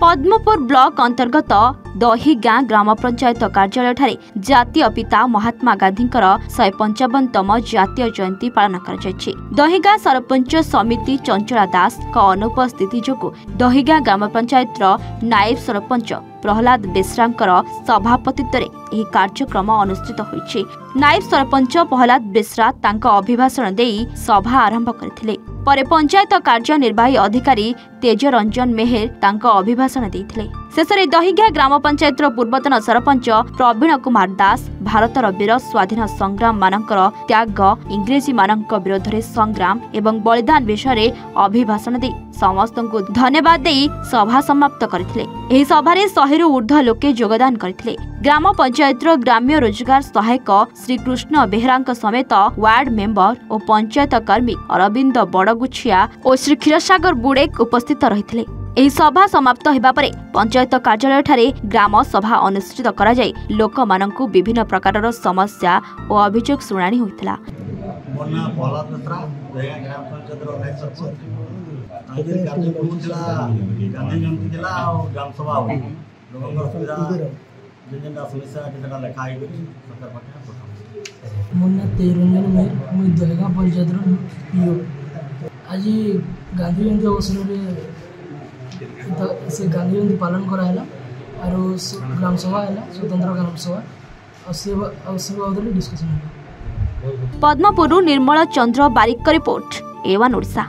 Padampur block अंतर्गत दहीगाँ ग्राम पंचायत कार्यालय ठारे जातीय पिता महात्मा गांधी 155तम जातीय जयंती पालन कर दहीगाँ सरपंच समिति चंचला दास अनुपस्थिति जोगु दहीगाँ ग्राम पंचायत नायब सरपंच प्रहलाद बेसरा सभापतित्व में कार्यक्रम अनुष्ठित होइछि। नायब सरपंच प्रहलाद बेसरा तांका अभिभाषण देई सभा आरंभ करथिले। परे पंचायत कार्यनिर्वाही अधिकारी तेज रंजन मेहर तांका अभिभाषण देथिले। शेषरे दहीगाँ ग्राम पंचायत पूर्वतन सरपंच प्रवीण कुमार दास भारतर वीर स्वाधीन संग्राम मानकर त्याग इंग्रेजी मानक विरोध में संग्राम एवं बलिदान विषय अभिभाषण दे समस्त को धन्यवाद दे सभा समाप्त करथिले। एही सभारे 100 ऊर्ध्व लोके योगदान करथिले। ग्राम पंचायत ग्राम्य रोजगार सहायक श्री कृष्ण बेहरा समेत वार्ड मेंबर और पंचायत कर्मी अरविंद बड़गुछिया और श्री क्षीरसागर बुड़ेक उपस्थित रहिथिले। एही सभा समाप्त हेबा परे पंचायत कार्यालय ठारे ग्राम सभा अनुष्ठित करा जाय लोक माननकु विभिन्न प्रकारर समस्या और अभियोग सुनानी होइतला। गांधी जयंती अवसर से गांधी जयंती पालन कराला और ग्राम सभा है स्वतंत्र ग्राम सभा डिस्कशन। पद्मपुर निर्मल चंद्र बारिक रिपोर्ट A1 ओडिशा।